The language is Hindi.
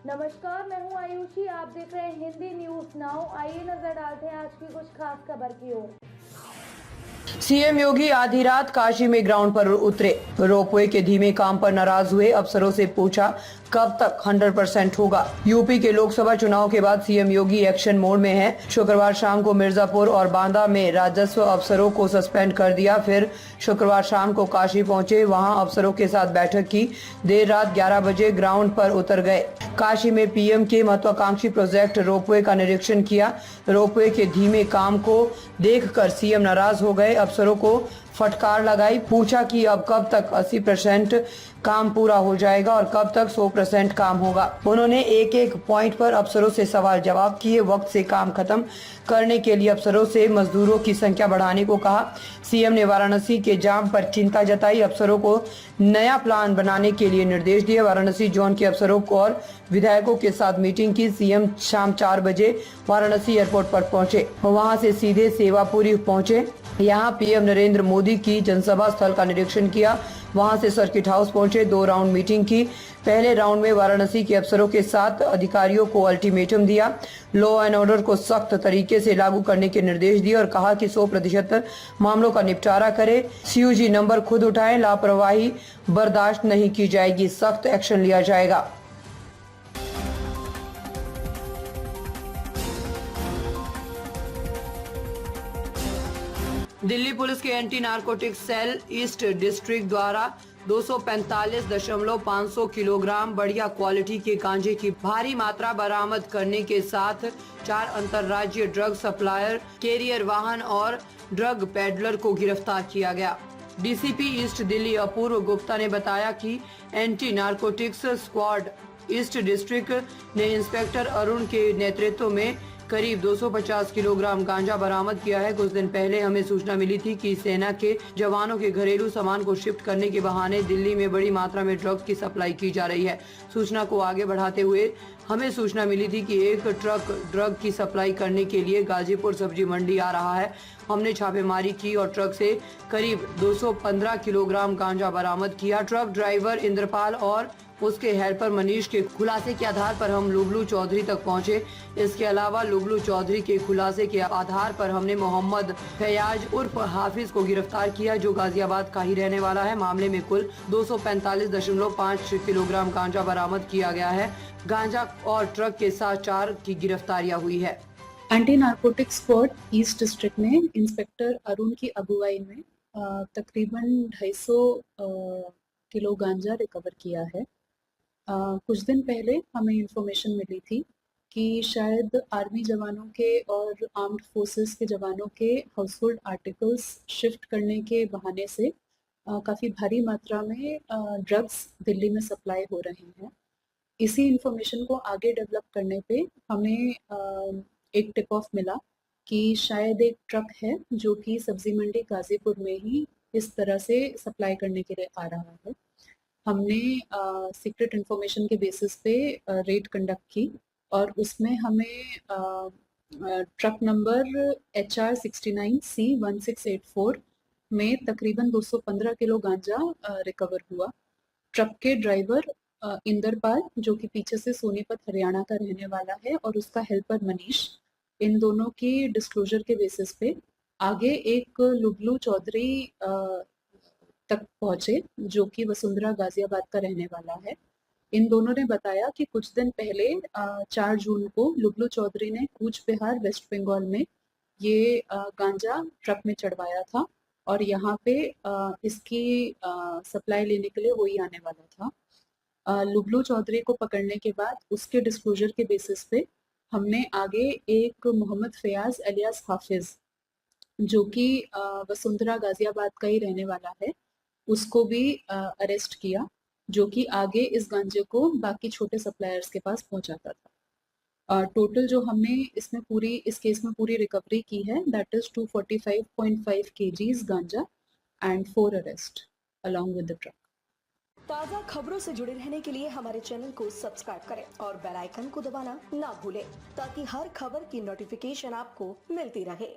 नमस्कार, मैं हूं आयुषी। आप देख रहे हैं हिंदी न्यूज नाउ। आइए नजर डालते हैं आज की कुछ खास खबर की ओर। सीएम योगी आधी रात काशी में ग्राउंड पर उतरे। रोपवे के धीमे काम पर नाराज हुए अफसरों से पूछा कब तक 100% होगा। यूपी के लोकसभा चुनाव के बाद सीएम योगी एक्शन मोड में हैं। शुक्रवार शाम को मिर्जापुर और बांदा में राजस्व अफसरों को सस्पेंड कर दिया। फिर शुक्रवार शाम को काशी पहुंचे, वहां अफसरों के साथ बैठक की। देर रात 11 बजे ग्राउंड पर उतर गए। काशी में पीएम के महत्वाकांक्षी प्रोजेक्ट रोपवे का निरीक्षण किया। रोपवे के धीमे काम को देखकर सीएम नाराज हो गए। अफसरों को फटकार लगाई, पूछा कि अब कब तक 80% काम पूरा हो जाएगा और कब तक 100% काम होगा। उन्होंने एक एक पॉइंट पर अफसरों से सवाल जवाब किए। वक्त से काम खत्म करने के लिए अफसरों से मजदूरों की संख्या बढ़ाने को कहा। सीएम ने वाराणसी के जाम पर चिंता जताई। अफसरों को नया प्लान बनाने के लिए निर्देश दिए। वाराणसी जोन के अफसरों को और विधायकों के साथ मीटिंग की। सीएम शाम 4 बजे वाराणसी एयरपोर्ट पर पहुंचे, वहां से सीधे सेवापुरी पहुंचे। यहाँ पीएम नरेंद्र मोदी की जनसभा स्थल का निरीक्षण किया। वहां से सर्किट हाउस पहुंचे, 2 राउंड मीटिंग की। पहले राउंड में वाराणसी के अफसरों के साथ अधिकारियों को अल्टीमेटम दिया। लॉ एंड ऑर्डर को सख्त तरीके से लागू करने के निर्देश दिए और कहा कि 100% मामलों का निपटारा करे। सीयूजी नंबर खुद उठाएं, लापरवाही बर्दाश्त नहीं की जाएगी, सख्त एक्शन लिया जाएगा। दिल्ली पुलिस के anti narcotics cell east district द्वारा 245.500 किलोग्राम बढ़िया क्वालिटी के गांजे की भारी मात्रा बरामद करने के साथ 4 अंतर्राज्यीय ड्रग सप्लायर, कैरियर वाहन और ड्रग पेडलर को गिरफ्तार किया गया। डीसीपी ईस्ट दिल्ली अपूर्व गुप्ता ने बताया कि anti narcotics squad east district ने इंस्पेक्टर अरुण के नेतृत्व में करीब 250 किलोग्राम गांजा बरामद किया है। कुछ दिन पहले हमें सूचना मिली थी कि सेना के जवानों के घरेलू सामान को शिफ्ट करने के बहाने दिल्ली में बड़ी मात्रा में ड्रग्स की सप्लाई की जा रही है। सूचना को आगे बढ़ाते हुए हमें सूचना मिली थी कि एक ट्रक ड्रग की सप्लाई करने के लिए गाजीपुर सब्जी मंडी आ रहा है। हमने छापेमारी की और ट्रक से करीब 215 किलोग्राम गांजा बरामद किया। ट्रक ड्राइवर इंद्रपाल और उसके हेल्पर मनीष के खुलासे के आधार पर हम लुबलू चौधरी तक पहुंचे। इसके अलावा लुबलू चौधरी के खुलासे के आधार पर हमने मोहम्मद फैयाज उर्फ हाफिज को गिरफ्तार किया, जो गाजियाबाद का ही रहने वाला है। मामले में कुल 245.5 किलोग्राम गांजा बरामद किया गया है। गांजा और ट्रक के साथ 4 की गिरफ्तारियां हुई है। Anti narcotic squad east district ने इंस्पेक्टर अरुण की अगुवाई में तकरीबन 250 किलो गांजा रिकवर किया है। कुछ दिन पहले हमें इंफॉर्मेशन मिली थी कि शायद आर्मी जवानों के और आर्म्ड फोर्सेस के जवानों के हाउसहोल्ड आर्टिकल्स शिफ्ट करने के बहाने से काफ़ी भारी मात्रा में ड्रग्स दिल्ली में सप्लाई हो रहे हैं। इसी इंफॉर्मेशन को आगे डेवलप करने पे हमें एक टिप ऑफ मिला कि शायद एक ट्रक है जो कि सब्जी मंडी गाजीपुर में ही इस तरह से सप्लाई करने के लिए आ रहा है। हमने सीक्रेट इंफॉर्मेशन के बेसिस पे रेड कंडक्ट की और उसमें हमें ट्रक नंबर HR 69C1684 में तकरीबन 215 किलो गांजा रिकवर हुआ। ट्रक के ड्राइवर इंदरपाल, जो कि पीछे से सोनीपत हरियाणा का रहने वाला है, और उसका हेल्पर मनीष, इन दोनों की डिस्क्लोजर के बेसिस पे आगे एक लुबलू चौधरी तक पहुंचे, जो कि वसुंधरा गाजियाबाद का रहने वाला है। इन दोनों ने बताया कि कुछ दिन पहले 4 जून को लुबलू चौधरी ने कूच बिहार वेस्ट बंगाल में ये गांजा ट्रक में चढ़वाया था और यहाँ पे इसकी सप्लाई लेने के लिए वही आने वाला था। लुबलू चौधरी को पकड़ने के बाद उसके डिस्क्लोजर के बेसिस पे हमने आगे एक मोहम्मद फयाज एलियास हाफिज, जो कि वसुंधरा गाजियाबाद का ही रहने वाला है, उसको भी अरेस्ट किया, जो कि आगे इस गांजे को बाकी छोटे सप्लायर्स के पास पहुंचाता था। टोटल जो हमने इस केस में पूरी रिकवरी की है, दैट इज 245.5 kgs गांजा and 4 arrest along with the truck. ताज़ा खबरों से जुड़े रहने के लिए हमारे चैनल को सब्सक्राइब करें और बेल आइकन को दबाना ना भूलें, ताकि हर खबर की नोटिफिकेशन आपको मिलती रहे।